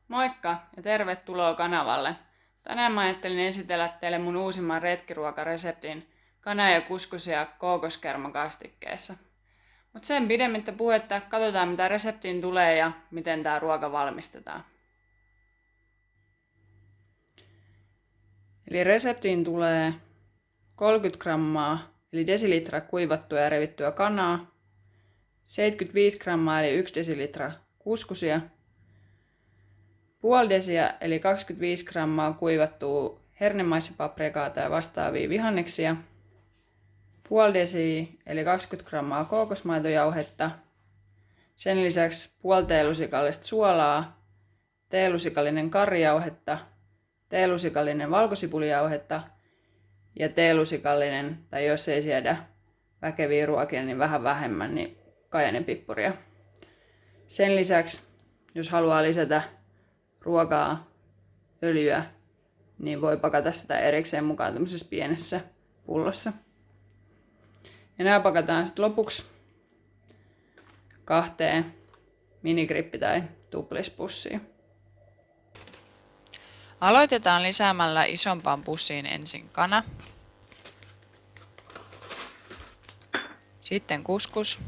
Moikka ja tervetuloa kanavalle. Tänään mä ajattelin esitellä teille mun uusimman retkiruokareseptin kana- ja kuskusia kookoskermakastikkeessa. Mut sen pidemmittä puhetta, katsotaan mitä reseptiin tulee ja miten tää ruoka valmistetaan. Eli reseptiin tulee 30 grammaa eli desilitra kuivattua ja revittyä kanaa, 75 grammaa eli 1 desilitra kuskusia, puoli desiä eli 25 grammaa kuivattua hernemaisipaprikaa tai vastaavia vihanneksia, puoli desiä eli 20 grammaa kookosmaitojauhetta, sen lisäksi puoli teelusikallista suolaa, teelusikallinen karrijauhetta, teelusikallinen valkosipulijauhetta ja teelusikallinen, tai jos ei siedä väkeviä ruokia, niin vähän vähemmän, niin kajanenpippuria. Sen lisäksi, jos haluaa lisätä ruokaa, öljyä, niin voi pakata sitä erikseen mukaan tämmöisessä pienessä pullossa. Ja nämä pakataan sitten lopuksi 2 minigrippi- tai tuplispussiin. Aloitetaan lisäämällä isompaan pussiin ensin kana, sitten kuskus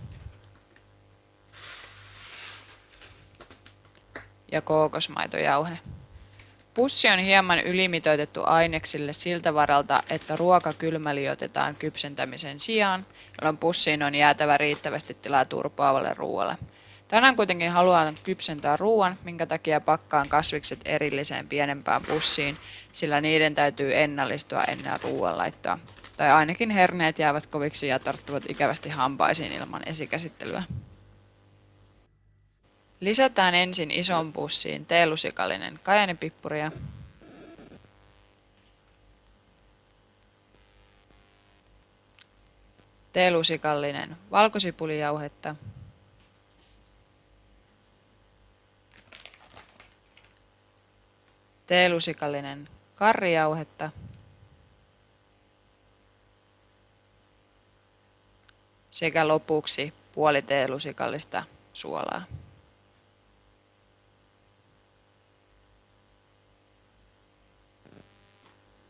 ja kookosmaitojauhe. Pussi on hieman ylimitoitettu aineksille siltä varalta, että ruoka kylmäliotetaan kypsentämisen sijaan, jolloin pussiin on jäätävä riittävästi tilaa turpoavalle ruoalle. Tänään kuitenkin haluan kypsentää ruoan, minkä takia pakkaan kasvikset erilliseen pienempään pussiin, sillä niiden täytyy ennallistua ennen ruoanlaittoa. Tai ainakin herneet jäävät koviksi ja tarttuvat ikävästi hampaisiin ilman esikäsittelyä. Lisätään ensin isoon pussiin teelusikallinen kajanipippuria, teelusikallinen valkosipulijauhetta, teelusikallinen karrijauhetta sekä lopuksi puoli teelusikallista suolaa.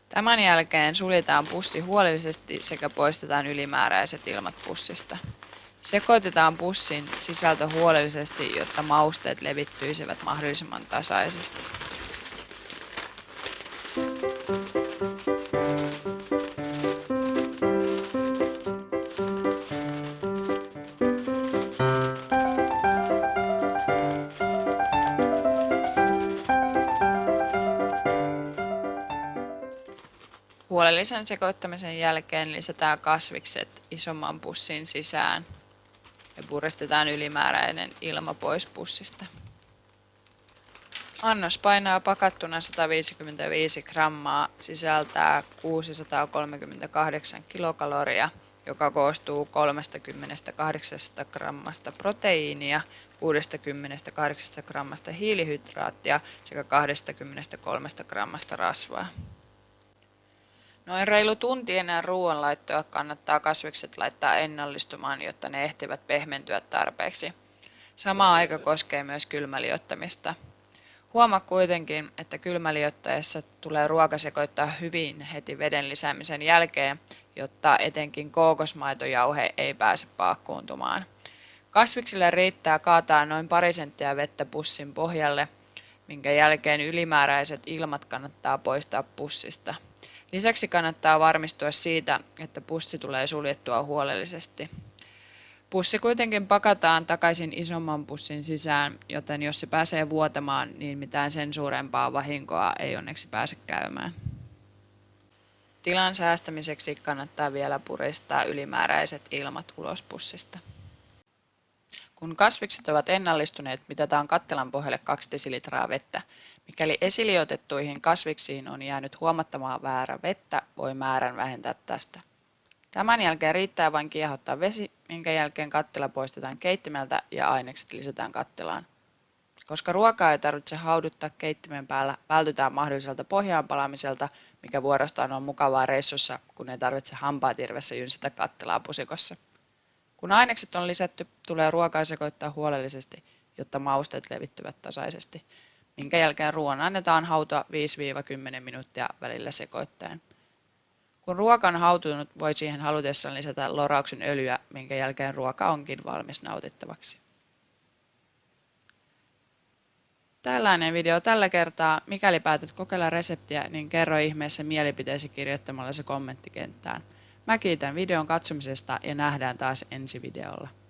Tämän jälkeen suljetaan pussi huolellisesti sekä poistetaan ylimääräiset ilmat pussista. Sekoitetaan pussin sisältö huolellisesti, jotta mausteet levittyisivät mahdollisimman tasaisesti. Huolellisen sekoittamisen jälkeen lisätään kasvikset isomman pussin sisään ja puristetaan ylimääräinen ilma pois pussista. Annos painaa pakattuna 155 grammaa, sisältää 638 kilokaloria, joka koostuu 38 grammasta proteiinia, 68 grammasta hiilihydraattia sekä 23 grammasta rasvaa. Noin reilu tunti ennen ruoanlaittoa kannattaa kasvikset laittaa ennallistumaan, jotta ne ehtivät pehmentyä tarpeeksi. Sama aika koskee myös kylmäliottamista. Huomaa kuitenkin, että kylmäliottaessa tulee ruoka sekoittaa hyvin heti veden lisäämisen jälkeen, jotta etenkin kookosmaitojauhe ei pääse paakkuuntumaan. Kasviksille riittää kaataa noin pari senttiä vettä pussin pohjalle, minkä jälkeen ylimääräiset ilmat kannattaa poistaa pussista. Lisäksi kannattaa varmistua siitä, että pussi tulee suljettua huolellisesti. Pussi kuitenkin pakataan takaisin isomman pussin sisään, joten jos se pääsee vuotamaan, niin mitään sen suurempaa vahinkoa ei onneksi pääse käymään. Tilan säästämiseksi kannattaa vielä puristaa ylimääräiset ilmat ulos pussista. Kun kasvikset ovat ennallistuneet, mitataan kattilan pohjalle 2 desilitraa vettä. Mikäli esiliotettuihin kasviksiin on jäänyt huomattamaan väärä vettä, voi määrän vähentää tästä. Tämän jälkeen riittää vain kiehottaa vesi, minkä jälkeen kattila poistetaan keittimeltä ja ainekset lisätään kattilaan. Koska ruokaa ei tarvitse hauduttaa keittimen päällä, vältytään mahdolliselta pohjaan palamiselta, mikä vuorostaan on mukavaa reissussa, kun ei tarvitse hampaatirvessä jynsätä kattilaa pusikossa. Kun ainekset on lisätty, tulee ruokaa sekoittaa huolellisesti, jotta mausteet levittyvät tasaisesti. minkä jälkeen ruoan annetaan hautua 5-10 minuuttia välillä sekoittaen. Kun ruoka on hautunut, voi siihen halutessaan lisätä lorauksen öljyä, minkä jälkeen ruoka onkin valmis nautittavaksi. Tällainen video tällä kertaa. Mikäli päätät kokeilla reseptiä, niin kerro ihmeessä mielipiteesi kirjoittamalla se kommenttikenttään. Mä kiitän videon katsomisesta ja nähdään taas ensi videolla.